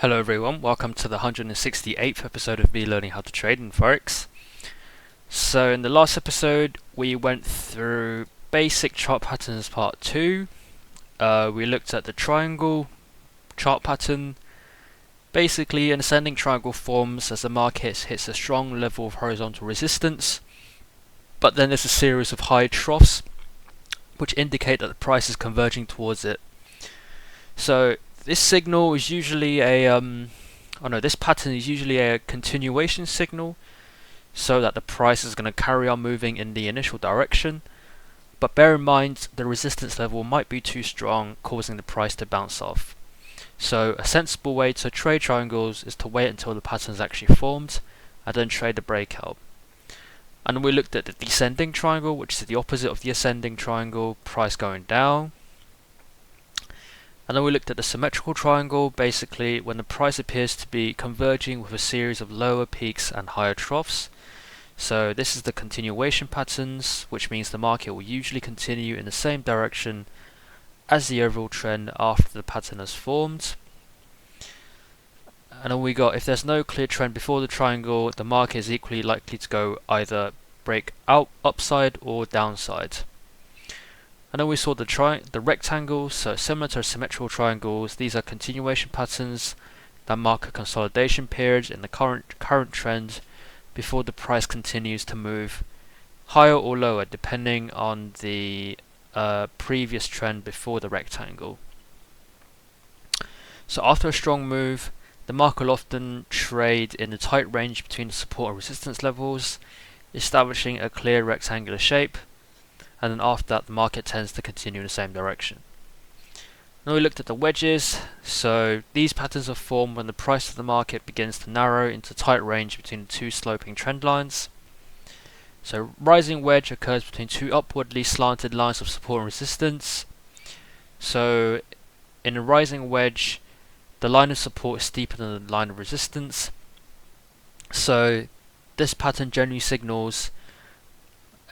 Hello everyone, welcome to the 168th episode of me learning how to trade in Forex. So in the last episode we went through basic chart patterns part 2. We looked at the triangle chart pattern. Basically an ascending triangle forms as the market hits a strong level of horizontal resistance, but then there's a series of high troughs which indicate that the price is converging towards it. So this signal is usually this pattern is usually a continuation signal, so that the price is going to carry on moving in the initial direction. But bear in mind the resistance level might be too strong, causing the price to bounce off. So a sensible way to trade triangles is to wait until the pattern is actually formed, and then trade the breakout. And then we looked at the descending triangle, which is the opposite of the ascending triangle, price going down. And then we looked at the symmetrical triangle, basically when the price appears to be converging with a series of lower peaks and higher troughs. So this is the continuation patterns, which means the market will usually continue in the same direction as the overall trend after the pattern has formed. And then we got, if there's no clear trend before the triangle, the market is equally likely to go either break out upside or downside. And then we saw the rectangles, so similar to symmetrical triangles, these are continuation patterns that mark a consolidation period in the current trend before the price continues to move higher or lower depending on the previous trend before the rectangle. So after a strong move, the market will often trade in the tight range between the support and resistance levels, establishing a clear rectangular shape. And then after that the market tends to continue in the same direction. Now we looked at the wedges, so these patterns are formed when the price of the market begins to narrow into tight range between the two sloping trend lines. So rising wedge occurs between two upwardly slanted lines of support and resistance. So in a rising wedge, the line of support is steeper than the line of resistance. So this pattern generally signals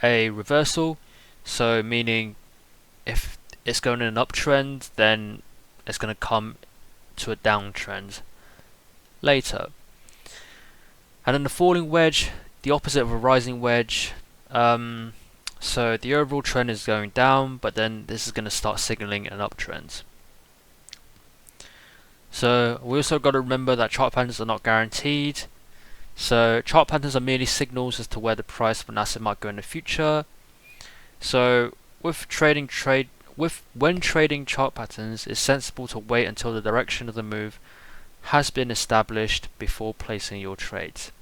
a reversal. So meaning if it's going in an uptrend, then it's going to come to a downtrend later. And then the falling wedge, the opposite of a rising wedge. So the overall trend is going down, but then this is going to start signaling an uptrend. So we also got to remember that chart patterns are not guaranteed. So chart patterns are merely signals as to where the price of an asset might go in the future. So when trading chart patterns, it's sensible to wait until the direction of the move has been established before placing your trades.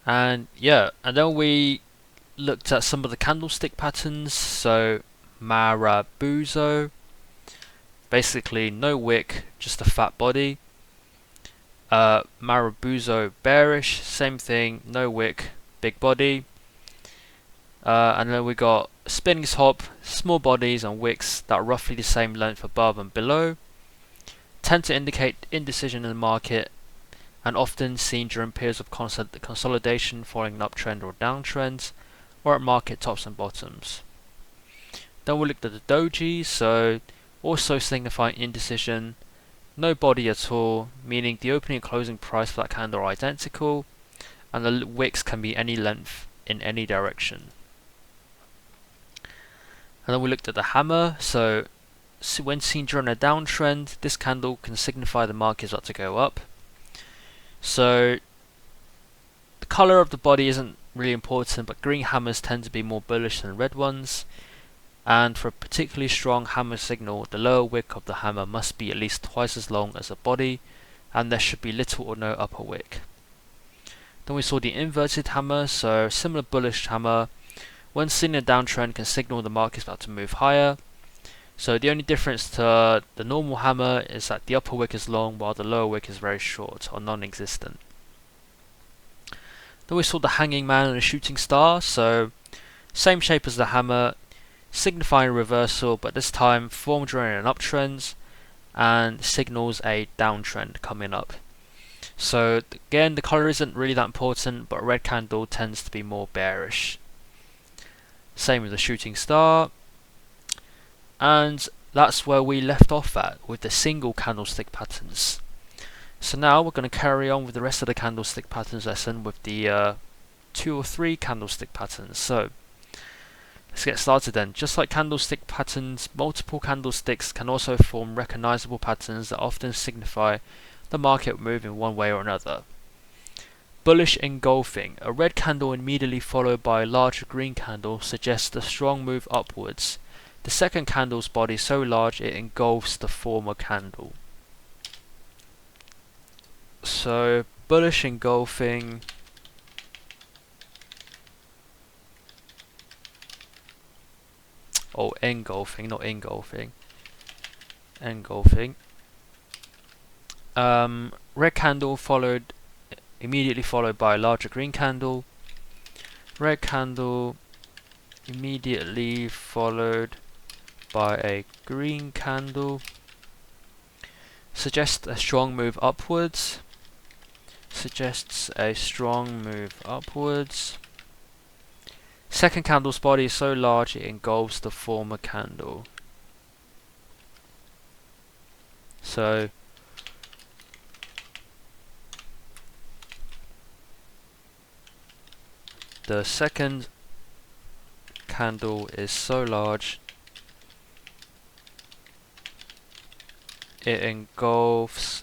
And then we looked at some of the candlestick patterns. So Marabuzo, basically no wick, just a fat body. Marabuzo bearish, same thing, no wick, big body. And then we got spinning top, small bodies and wicks that are roughly the same length above and below, tend to indicate indecision in the market and often seen during periods of consolidation following an uptrend or downtrend, or at market tops and bottoms. Then we looked at the doji, so also signifying indecision, no body at all, meaning the opening and closing price for that candle are identical, and the wicks can be any length in any direction. And then we looked at the hammer, so when seen during a downtrend, this candle can signify the market is about to go up. So the color of the body isn't really important, but green hammers tend to be more bullish than red ones. And for a particularly strong hammer signal, the lower wick of the hammer must be at least twice as long as the body, and there should be little or no upper wick. Then we saw the inverted hammer, so similar bullish hammer. When seen in a downtrend, can signal the market is about to move higher. So the only difference to the normal hammer is that the upper wick is long while the lower wick is very short or non-existent. Then we saw the hanging man and a shooting star, so same shape as the hammer, signifying a reversal, but this time formed during an uptrend and signals a downtrend coming up. So again, the color isn't really that important, but red candle tends to be more bearish. Same with the shooting star. And that's where we left off at with the single candlestick patterns. So now we're going to carry on with the rest of the candlestick patterns lesson with the 2 or 3 candlestick patterns. So let's get started then. Just like candlestick patterns, multiple candlesticks can also form recognizable patterns that often signify the market moving one way or another. Bullish engulfing. A red candle immediately followed by a larger green candle suggests a strong move upwards. The second candle's body is so large it engulfs the former candle. So bullish engulfing engulfing, not engulfing. Engulfing. Red candle immediately followed by a larger green candle. Red candle immediately followed by a green candle. Suggests a strong move upwards. Suggests a strong move upwards. Second candle's body is so large it engulfs the former candle. So the second candle is so large it engulfs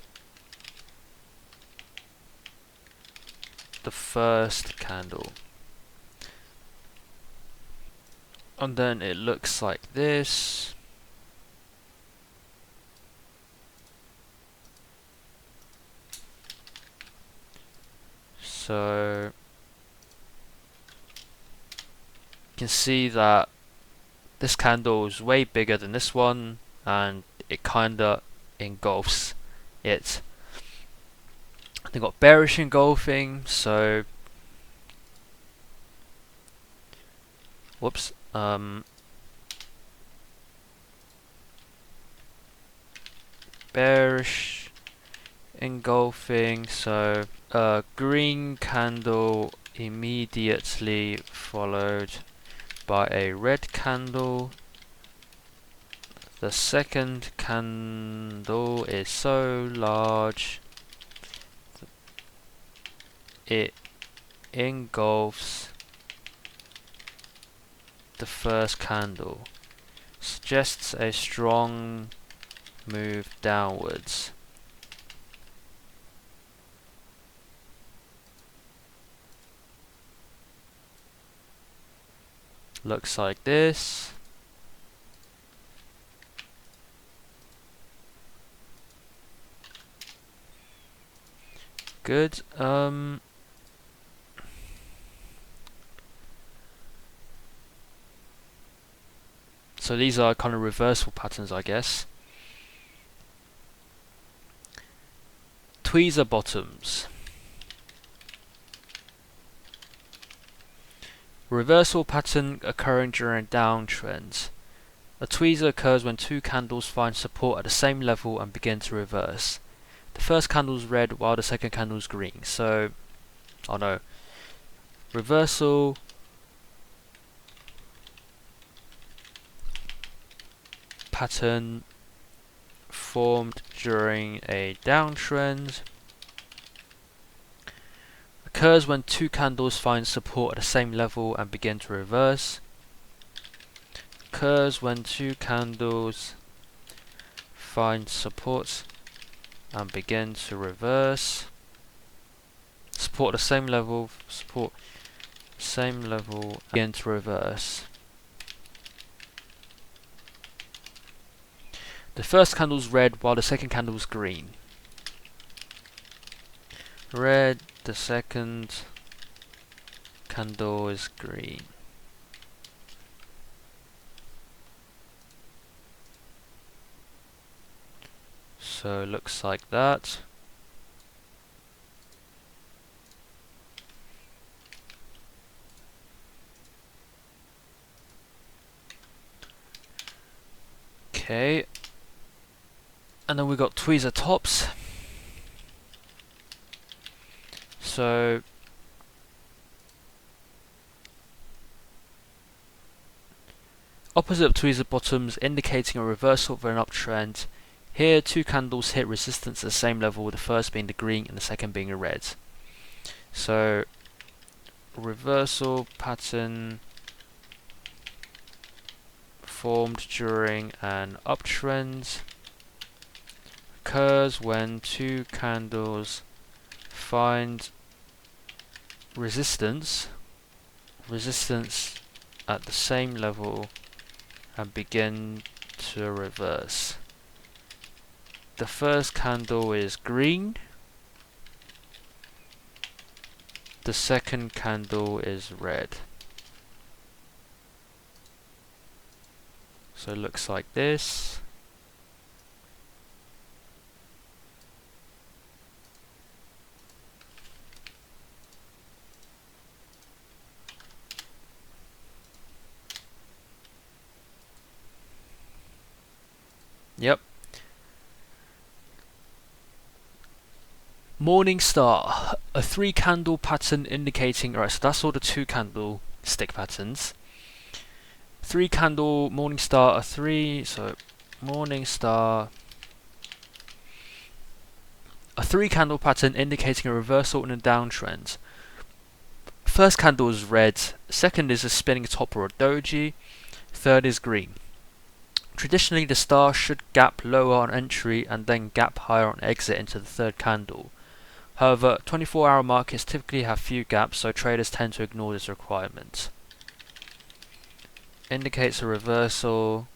the first candle. And then it looks like this. So you can see that this candle is way bigger than this one and it kinda engulfs it. They've got bearish engulfing, so whoops. Bearish engulfing, so green candle immediately followed by a red candle. The second candle is so large it engulfs the first candle. Suggests a strong move downwards. Looks like this. Good. So these are kind of reversal patterns, I guess. Tweezer bottoms. Reversal pattern occurring during downtrends. A tweezer occurs when two candles find support at the same level and begin to reverse. The first candle is red while the second candle is green. So, oh no. Reversal pattern formed during a downtrend. Occurs when two candles find support at the same level and begin to reverse. Occurs when two candles find support and begin to reverse. Support at the same level, begin to reverse. The first candle is red while the second candle is green. Red, the second candle is green. So it looks like that. Okay. And then we got tweezer tops. So Opposite of tweezer bottoms, indicating a reversal of an uptrend. Here, two candles hit resistance at the same level, the first being the green and the second being the red. So, reversal pattern formed during an uptrend occurs when two candles find resistance at the same level and begin to reverse. The first candle is green, the second candle is red. So it looks like this. Yep. Morning star, a 3-candle pattern indicating, alright, so that's all the 2-candle stick patterns. 3-candle morning star, so morning star, a 3-candle pattern indicating a reversal in a downtrend. First candle is red, second is a spinning top or a doji, third is green. Traditionally, the star should gap lower on entry and then gap higher on exit into the third candle. However, 24-hour markets typically have few gaps, so traders tend to ignore this requirement. Indicates a reversal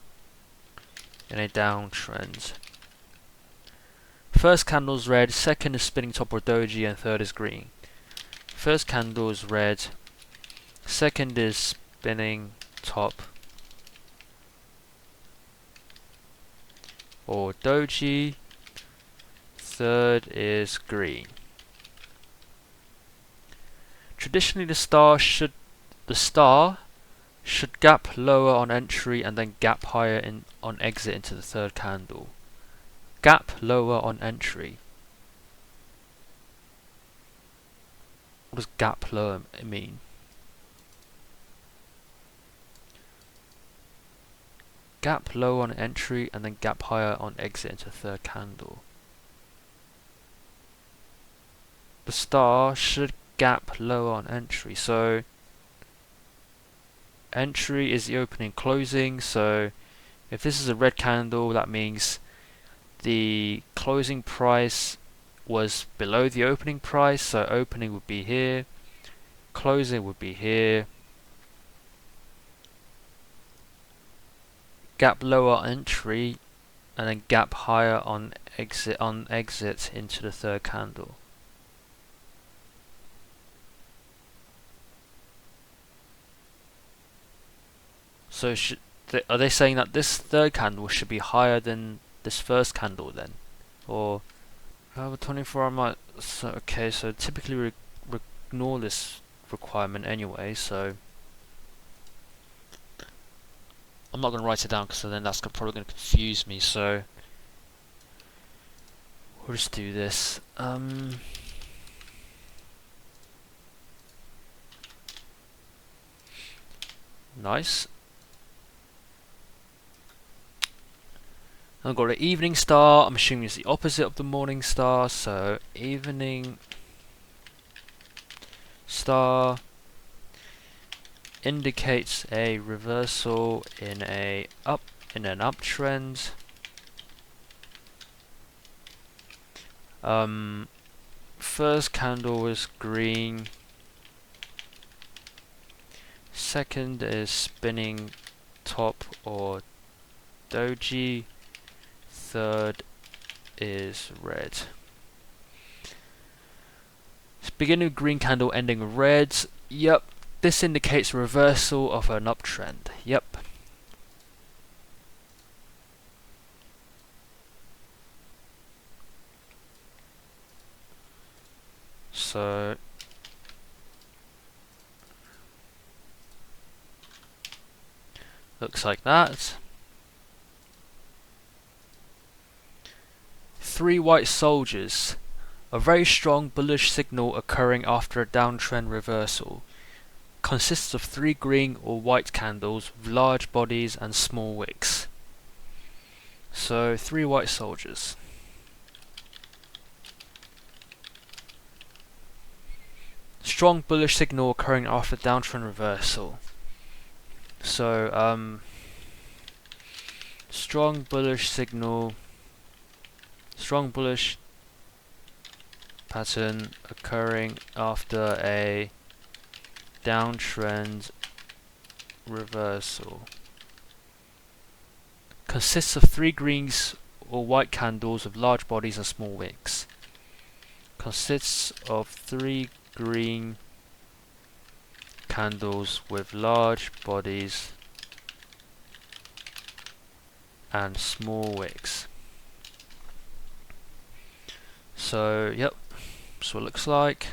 in a downtrend. First candle is red, second is spinning top or doji, and third is green. First candle is red, second is spinning top or doji, third is green. Traditionally, the star should gap lower on entry and then gap higher on exit into the third candle. Gap lower on entry. What does gap lower mean? Gap lower on entry and then gap higher on exit into the third candle. The star should gap lower on entry, so entry is the opening closing, so if this is a red candle, that means the closing price was below the opening price, so opening would be here, closing would be here. Gap lower on entry and then gap higher on exit into the third candle. So are they saying that this third candle should be higher than this first candle then? Or however 24-hour market, so okay, so typically we ignore this requirement anyway, so I'm not going to write it down because then that's probably going to confuse me, so we'll just do this. Nice. I've got an evening star, I'm assuming it's the opposite of the morning star, so evening star indicates a reversal in an uptrend. First candle is green, second is spinning top or doji, third is red. It's beginning with green candle, ending with red. Yep, this indicates a reversal of an uptrend. Yep. So looks like that. 3 white soldiers, a very strong bullish signal occurring after a downtrend reversal. consists of 3 green or white candles with large bodies and small wicks. So 3 white soldiers. Strong bullish signal occurring after downtrend reversal. So strong bullish signal, strong bullish pattern occurring after a downtrend reversal. Consists of 3 greens or white candles with large bodies and small wicks. Consists of 3 green candles with large bodies and small wicks. So, yep, that's what it looks like.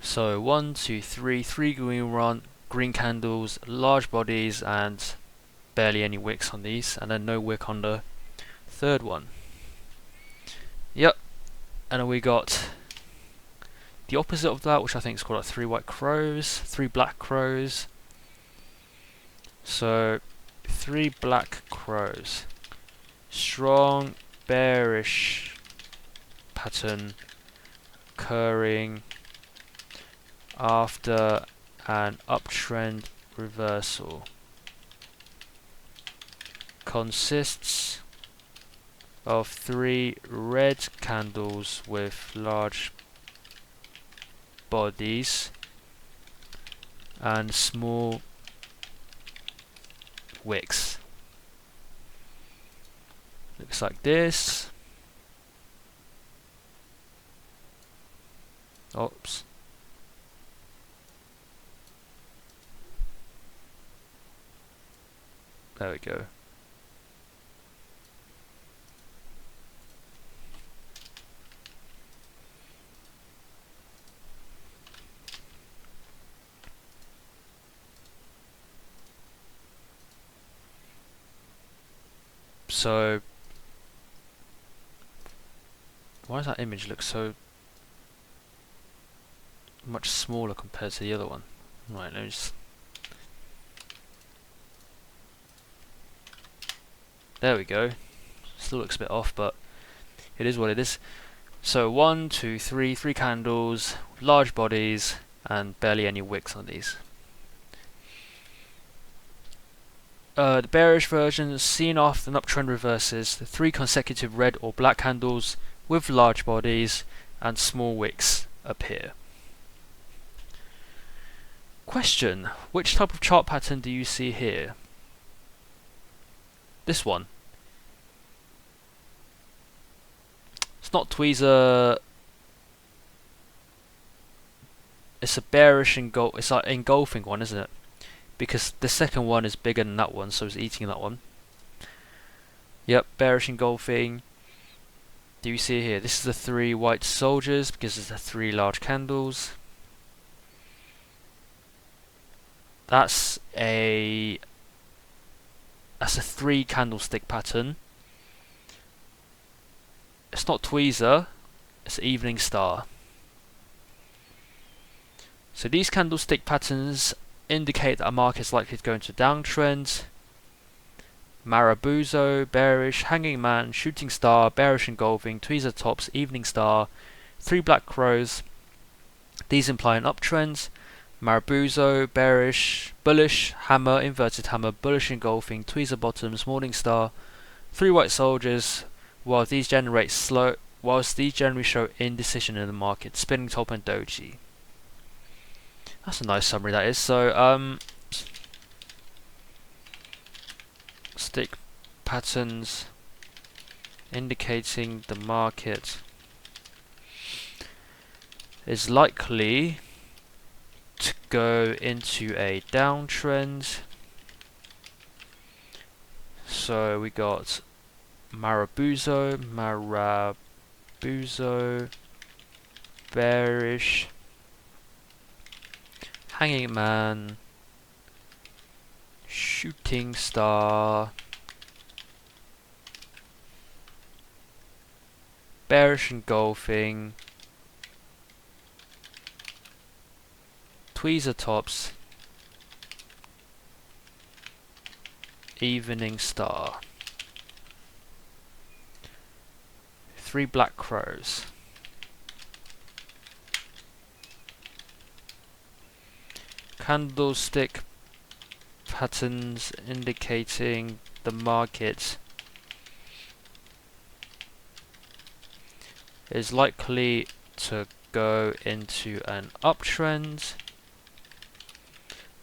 So 1, 2, 3, 3 green candles, large bodies, and barely any wicks on these, and then no wick on the third one. Yep, and then we got the opposite of that, which I think is called like 3 white crows, 3 black crows. So 3 black crows. Strong bearish pattern occurring after an uptrend reversal. Consists of 3 red candles with large bodies and small wicks. Looks like this. Oops. There we go. So, why does that image look so much smaller compared to the other one? Right, let me just... There we go. Still looks a bit off, but it is what it is. So 1, 2, 3, 3 candles, large bodies, and barely any wicks on these. The bearish version, seen after an uptrend reverses, the 3 consecutive red or black candles with large bodies and small wicks appear. Question: which type of chart pattern do you see here? This one. It's not tweezer. It's a bearish it's like engulfing one, isn't it? Because the second one is bigger than that one, so it's eating that one. Yep, bearish engulfing. Do you see here? This is the 3 white soldiers because it's the 3 large candles. That's a 3 candlestick pattern. It's not tweezer, it's evening star. So these candlestick patterns indicate that a market is likely to go into a downtrend. Marabuzo, bearish, hanging man, shooting star, bearish engulfing, tweezer tops, evening star, 3 black crows. These imply an uptrend. Marabuzo, bearish, bullish, hammer, inverted hammer, bullish engulfing, tweezer bottoms, morning star, 3 white soldiers. Whilst these generally show indecision in the market, spinning top and doji. That's a nice summary, that is. So, stick patterns indicating the market is likely to go into a downtrend. So we got Marabuzo, bearish, hanging man, shooting star, bearish engulfing, tweezer tops, evening star, 3 black crows, candlestick patterns indicating the market is likely to go into an uptrend.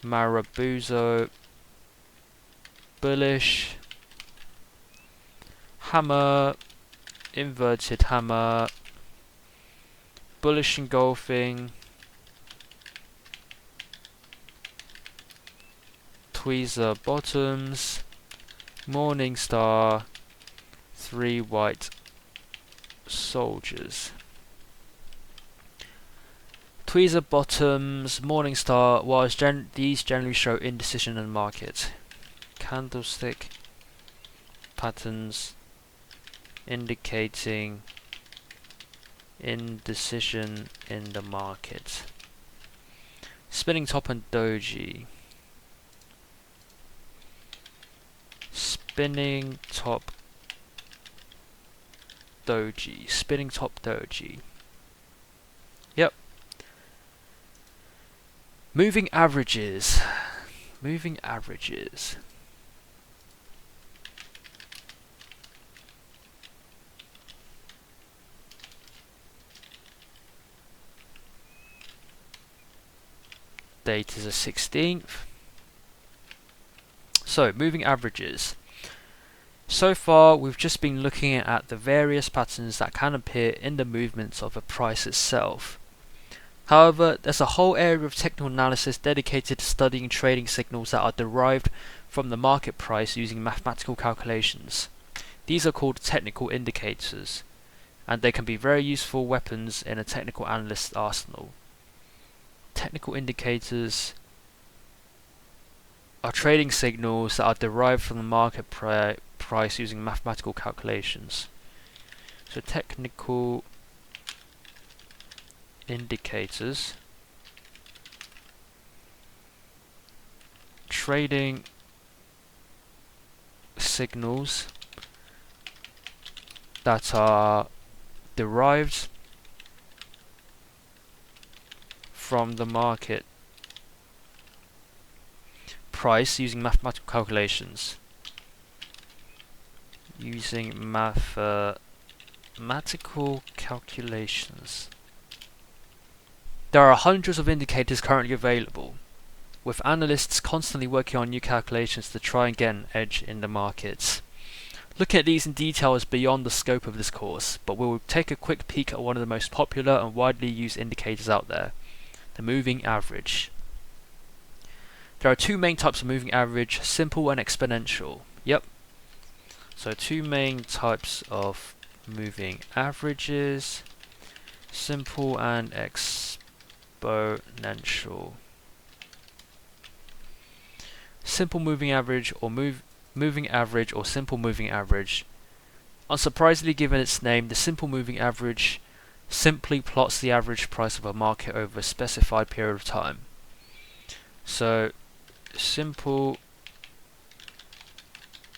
Marabuzo, bullish, hammer, inverted hammer, bullish engulfing, tweezer bottoms, morning star, 3 white soldiers. Tweezer bottoms, morning star, whilst these generally show indecision in the market. Candlestick patterns indicating indecision in the market. Spinning top and doji. Spinning top doji. Spinning top doji. Yep. Moving averages. Moving averages. Date is the 16th. So, moving averages. So far, we've just been looking at the various patterns that can appear in the movements of a price itself. However, there's a whole area of technical analysis dedicated to studying trading signals that are derived from the market price using mathematical calculations. These are called technical indicators, and they can be very useful weapons in a technical analyst's arsenal. Technical indicators are trading signals that are derived from the market price using mathematical calculations. So technical indicators, trading signals that are derived from the market price using mathematical calculations. Using mathematical calculations. There are hundreds of indicators currently available, with analysts constantly working on new calculations to try and get an edge in the markets. Looking at these in detail is beyond the scope of this course, but we will take a quick peek at one of the most popular and widely used indicators out there, the moving average. There are 2 main types of moving average, simple and exponential. Yep. So 2 main types of moving averages, simple and exponential. Simple moving average or moving average or simple moving average. Unsurprisingly, given its name, the simple moving average simply plots the average price of a market over a specified period of time. So, simple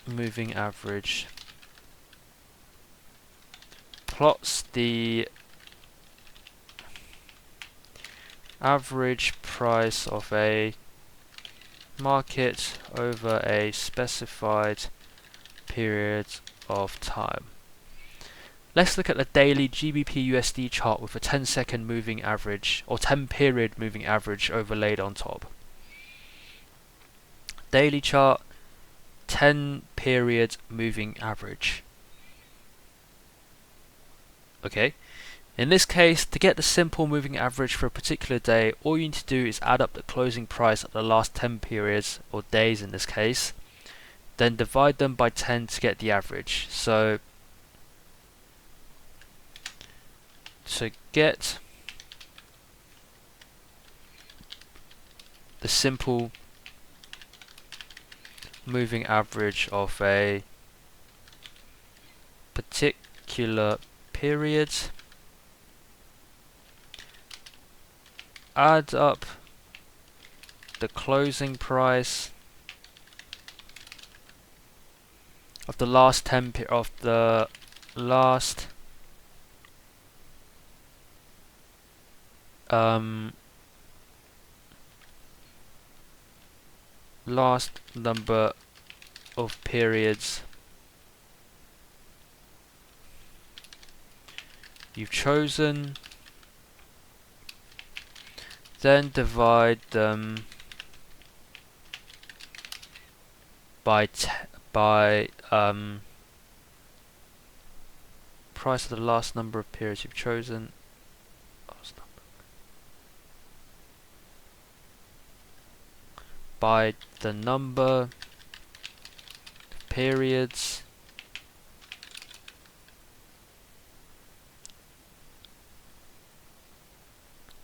moving average plots the average price of a market over a specified period of time. Let's look at the daily GBP USD chart with a 10-second moving average or 10-period moving average overlaid on top. Daily chart, 10-period moving average. Okay. In this case, to get the simple moving average for a particular day, all you need to do is add up the closing price of the last 10 periods, or days in this case, then divide them by 10 to get the average. So, to get the simple moving average of a particular period, add up the closing price of the last last number of periods you've chosen, then divide them by price of the last number of periods you've chosen. By the number of periods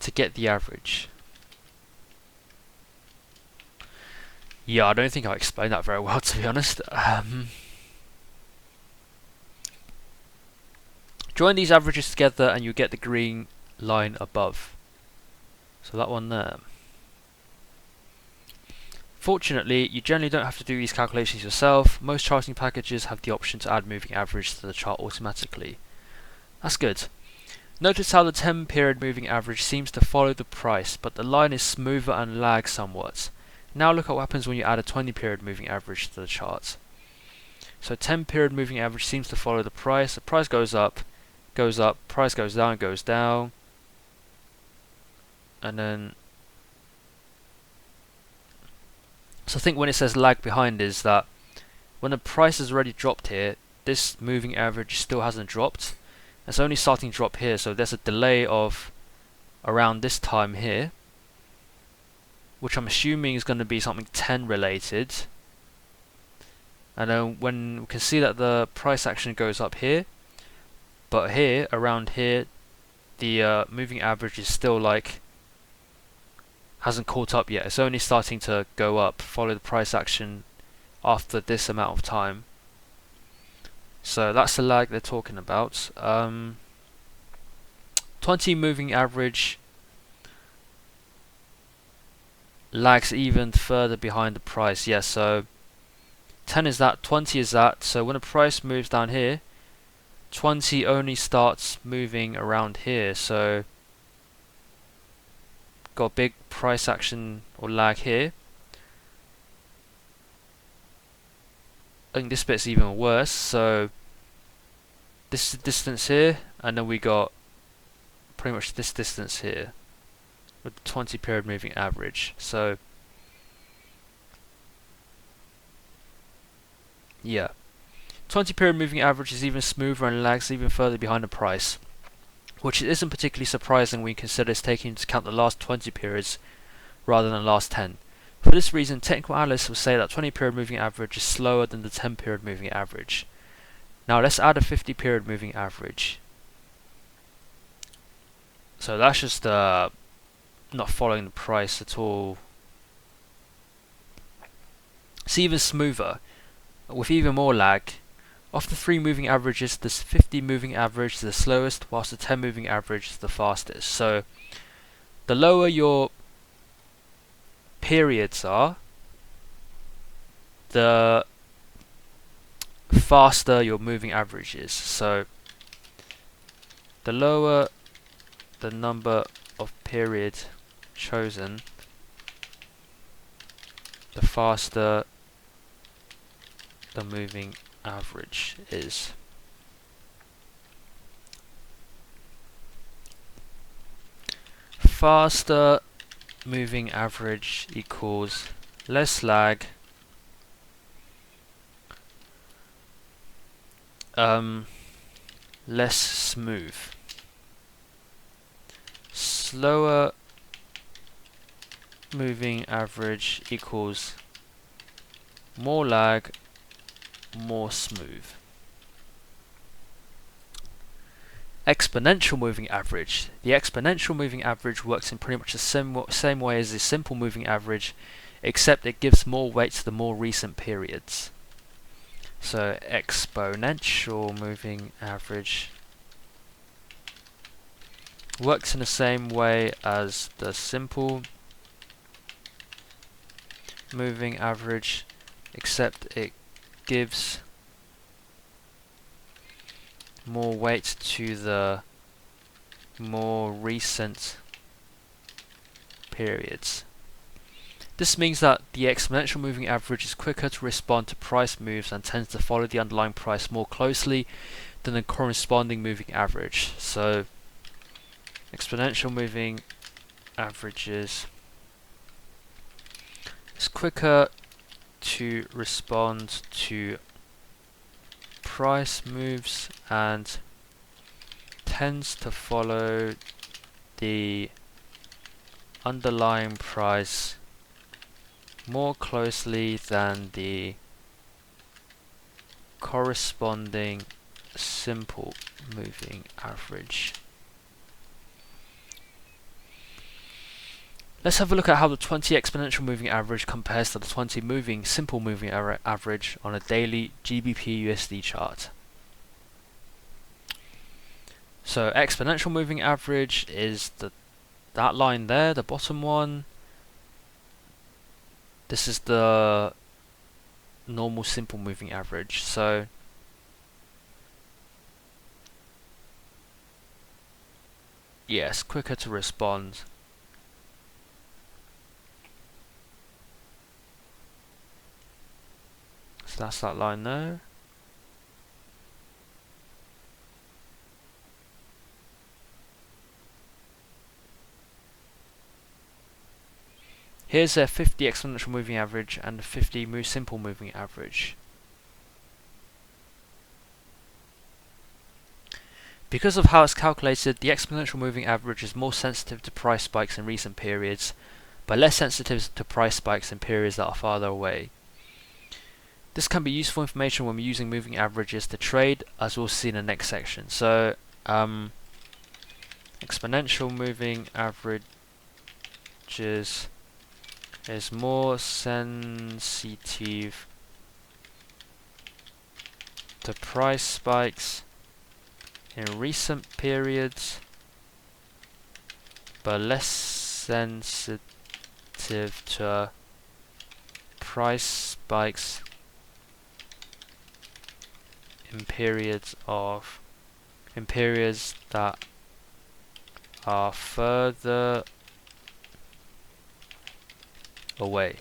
to get the average. Yeah, I don't think I explained that very well, to be honest. Join these averages together and you get the green line above. So that one there. Fortunately, you generally don't have to do these calculations yourself. Most charting packages have the option to add moving average to the chart automatically. That's good. Notice how the 10 period moving average seems to follow the price, but the line is smoother and lags somewhat. Now look at what happens when you add a 20 period moving average to the chart. So 10 period moving average seems to follow the price. The price goes up, price goes down, and then so I think when it says lag behind is that when the price has already dropped here, this moving average still hasn't dropped. It's only starting to drop here, so there's a delay of around this time here, which I'm assuming is going to be something 10 related. And then when we can see that the price action goes up here, but here, around here, the moving average is still like hasn't caught up yet. It's only starting to go up, follow the price action after this amount of time. So that's the lag they're talking about. 20 moving average lags even further behind the price. Yeah, so 10 is that, 20 is that. So when the price moves down here, 20 only starts moving around here. So got a big price action or lag here. I think this bit's even worse. So this is the distance here, and then we got pretty much this distance here with the 20 period moving average. So yeah, 20 period moving average is even smoother and lags even further behind the price, which isn't particularly surprising when you consider it's taking into account the last 20 periods rather than the last 10. For this reason, technical analysts will say that 20 period moving average is slower than the 10 period moving average. Now let's add a 50 period moving average. So that's just not following the price at all. It's even smoother, with even more lag. Of the 3 moving averages, the 50 moving average is the slowest, whilst the 10 moving average is the fastest. So the lower your periods are, the faster your moving average is. So the lower the number of periods chosen, the faster the moving average is. Faster moving average equals less lag, less smooth. Slower moving average equals more lag, more smooth. Exponential moving average. The exponential moving average works in pretty much the same way as the simple moving average, except it gives more weight to the more recent periods. So exponential moving average works in the same way as the simple moving average, except it gives more weight to the more recent periods. This means that the exponential moving average is quicker to respond to price moves and tends to follow the underlying price more closely than the corresponding moving average. So exponential moving averages is quicker to respond to price moves and tends to follow the underlying price more closely than the corresponding simple moving average. Let's have a look at how the 20 exponential moving average compares to the 20 moving simple moving average on a daily GBP USD chart. So exponential moving average is that line there, the bottom one. This is the normal simple moving average. So yes, quicker to respond. So that's that line there. Here's a 50 exponential moving average and a 50 simple moving average. Because of how it's calculated, the exponential moving average is more sensitive to price spikes in recent periods, but less sensitive to price spikes in periods that are farther away. This can be useful information when we're using moving averages to trade, as we'll see in the next section. So, exponential moving averages is more sensitive to price spikes in recent periods, but less sensitive to price spikes in periods that are further away.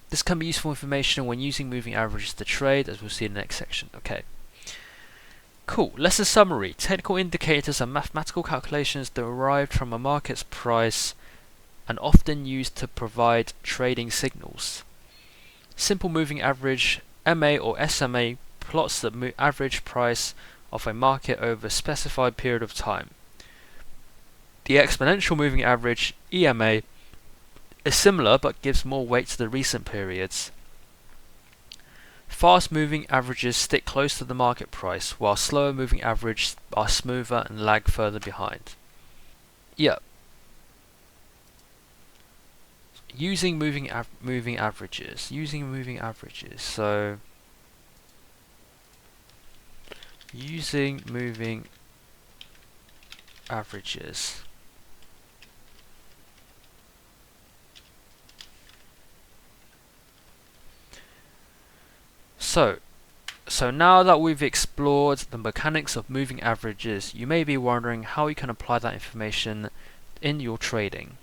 This can be useful information when using moving averages to trade, as we'll see in the next section. Okay. Cool. Lesson summary. Technical indicators are mathematical calculations derived from a market's price and often used to provide trading signals. Simple moving average, MA or SMA, plots the average price of a market over a specified period of time. The exponential moving average, EMA, is similar but gives more weight to the recent periods. Fast moving averages stick close to the market price, while slower moving averages are smoother and lag further behind. Yep. Using moving averages. So using moving averages. So now that we've explored the mechanics of moving averages, you may be wondering how you can apply that information in your trading.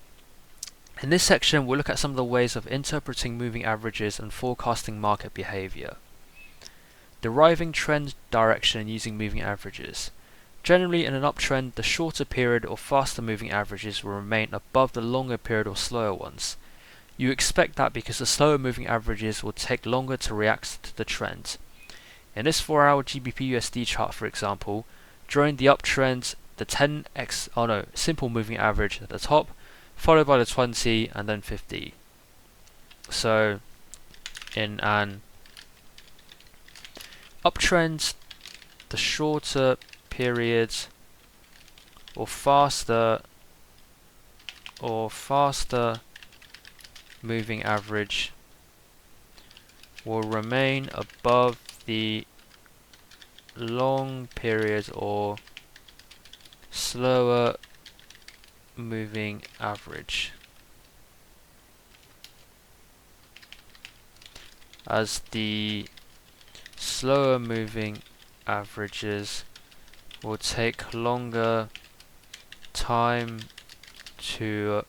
In this section, we'll look at some of the ways of interpreting moving averages and forecasting market behavior. Deriving trend direction using moving averages. Generally, in an uptrend, the shorter period or faster moving averages will remain above the longer period or slower ones. You expect that because the slower moving averages will take longer to react to the trend. In this 4-hour GBP USD chart, for example, during the uptrend, the simple moving average at the top, followed by the 20 and then 50. So, in an uptrend, the shorter periods or faster moving average will remain above the long period or slower moving average, as the slower moving averages will take longer time to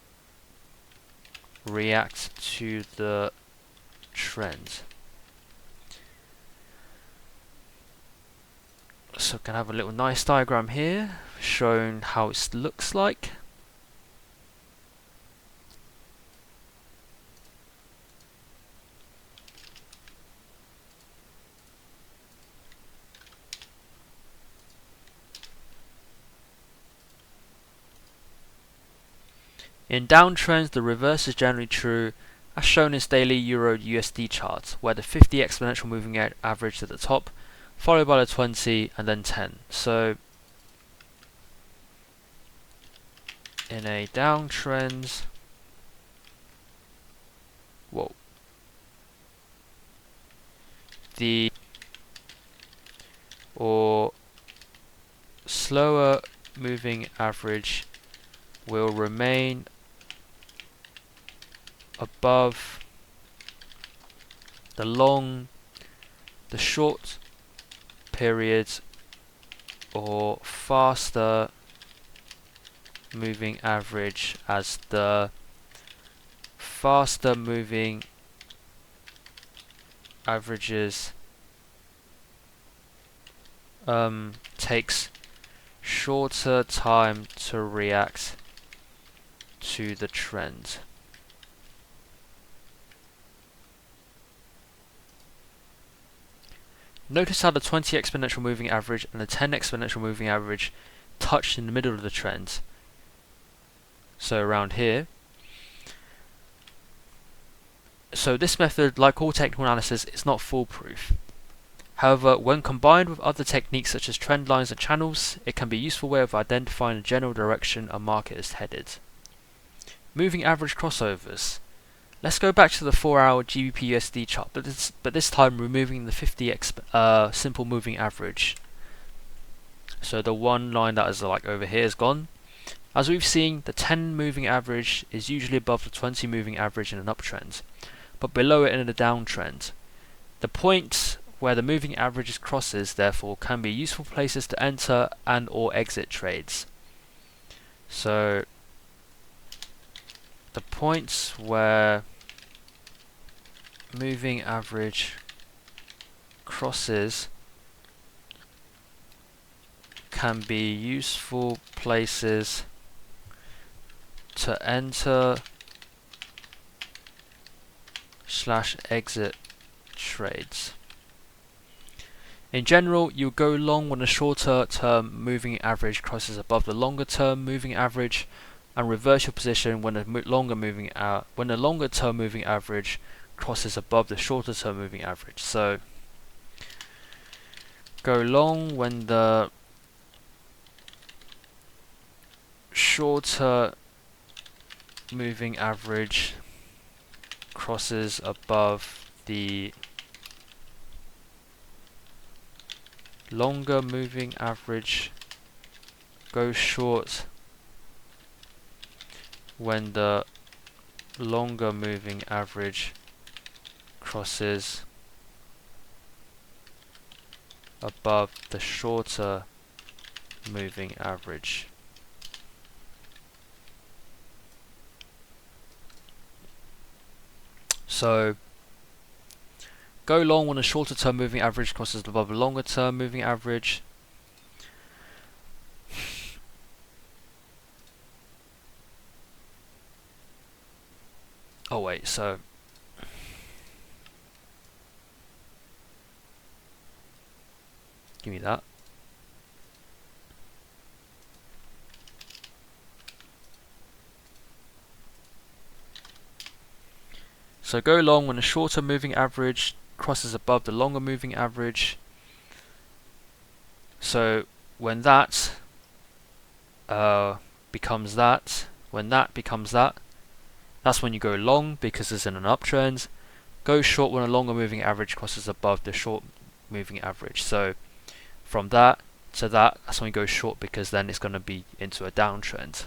react to the trend. So I can have a little nice diagram here showing how it looks like. In downtrends, the reverse is generally true, as shown in this daily Euro USD chart, where the 50 exponential moving average at the top, followed by the 20 and then 10. So in a downtrend, the slower moving average will remain above the short periods or faster moving average, as the faster moving averages takes shorter time to react to the trend. Notice how the 20 exponential moving average and the 10 exponential moving average touched in the middle of the trend. So around here. So this method, like all technical analysis, is not foolproof. However, when combined with other techniques such as trend lines and channels, it can be a useful way of identifying the general direction a market is headed. Moving average crossovers. Let's go back to the 4-hour GBP/USD chart, but this time removing the 50 simple moving average. So the one line that is like over here is gone. As we've seen, the 10 moving average is usually above the 20 moving average in an uptrend, but below it in a downtrend. The point where the moving averages crosses, therefore, can be useful places to enter and or exit trades. So the points where moving average crosses can be useful places to enter / exit trades. In general, you'll go long when a shorter term moving average crosses above the longer term moving average, and reverse your position when a longer term moving average crosses above the shorter term moving average. So go long when the shorter moving average crosses above the longer moving average. Go short when the longer moving average crosses above the shorter moving average. So go long when a shorter term moving average crosses above a longer term moving average. Oh wait, so give me that. So go long when a shorter moving average crosses above the longer moving average. So when that becomes that, when that becomes that, that's when you go long because it's in an uptrend. Go short when a longer moving average crosses above the short moving average. So from that to that's when you go short because then it's going to be into a downtrend.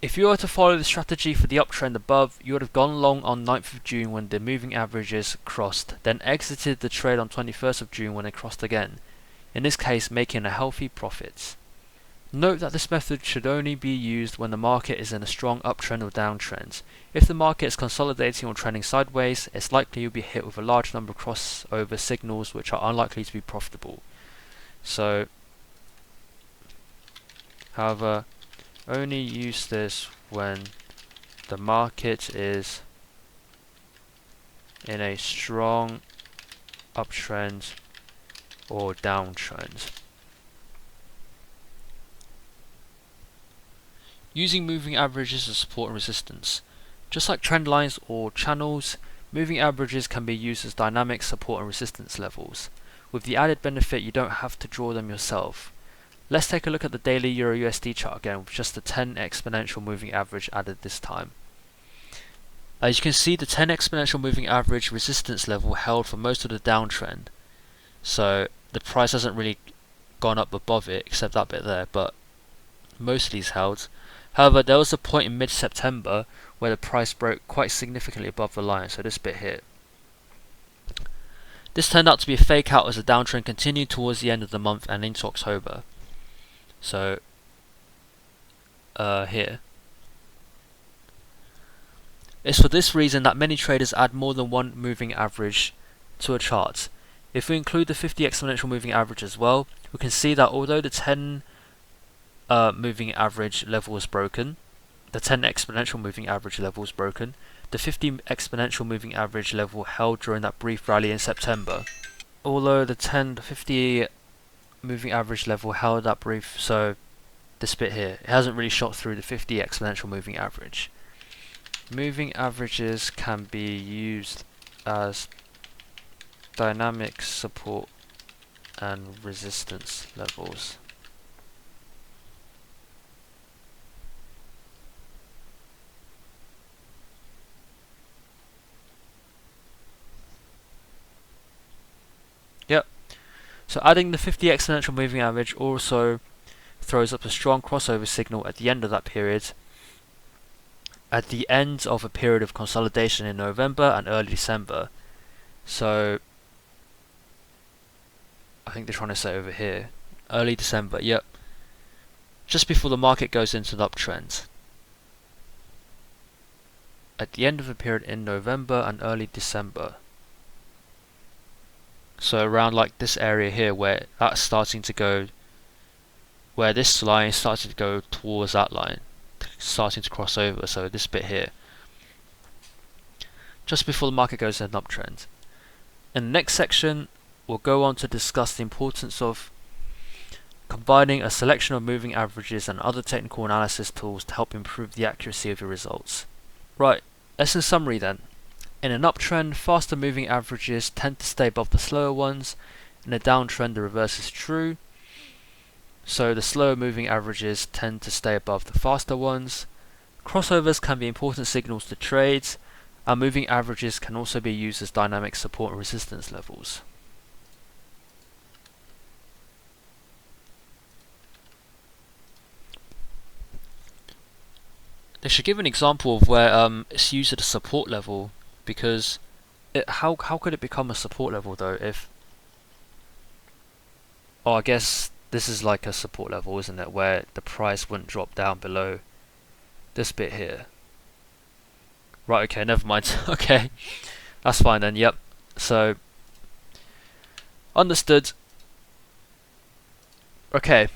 If you were to follow the strategy for the uptrend above, you would have gone long on 9th of June when the moving averages crossed, then exited the trade on 21st of June when it crossed again, in this case making a healthy profit. Note that this method should only be used when the market is in a strong uptrend or downtrend. If the market is consolidating or trending sideways, it's likely you'll be hit with a large number of crossover signals which are unlikely to be profitable. So, however, only use this when the market is in a strong uptrend or downtrend. Using moving averages as support and resistance. Just like trend lines or channels, moving averages can be used as dynamic support and resistance levels, with the added benefit you don't have to draw them yourself. Let's take a look at the daily Euro USD chart again with just the 10 exponential moving average added this time. As you can see, the 10 exponential moving average resistance level held for most of the downtrend. So the price hasn't really gone up above it except that bit there, but mostly is held. However, there was a point in mid-September where the price broke quite significantly above the line, so this bit here. This turned out to be a fake out as the downtrend continued towards the end of the month and into October. So, here. It's for this reason that many traders add more than one moving average to a chart. If we include the 50 exponential moving average as well, we can see that although the 10 moving average level was broken, the 10 exponential moving average level was broken, the 50 exponential moving average level held during that brief rally in September. Although the 50 moving average level held that brief, so this bit here, it hasn't really shot through the 50 exponential moving average. Moving averages can be used as dynamic support and resistance levels. Yep. So adding the 50 exponential moving average also throws up a strong crossover signal at the end of that period, at the end of a period of consolidation in November and early December. So I think they're trying to say over here, early December, yep. Just before the market goes into the uptrend. At the end of a period in November and early December. So around like this area here where that's starting to go, where this line is starting to go towards that line, starting to cross over, so this bit here. Just before the market goes in an uptrend. In the next section, we'll go on to discuss the importance of combining a selection of moving averages and other technical analysis tools to help improve the accuracy of your results. Right, lesson summary then. In an uptrend, faster moving averages tend to stay above the slower ones. In a downtrend, the reverse is true. So the slower moving averages tend to stay above the faster ones. Crossovers can be important signals to trades, and moving averages can also be used as dynamic support and resistance levels. They should give an example of where it's used at a support level, because how could it become a support level though if... Oh, I guess this is like a support level, isn't it, where the price wouldn't drop down below this bit here. Right, okay, never mind. Okay, that's fine then, yep. So, understood. Okay.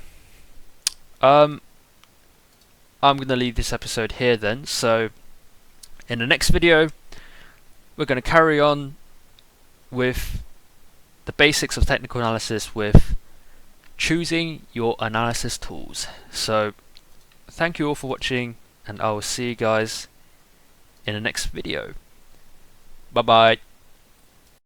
I'm going to leave this episode here then. So, in the next video, we're going to carry on with the basics of technical analysis with choosing your analysis tools. So, thank you all for watching, and I will see you guys in the next video. Bye bye.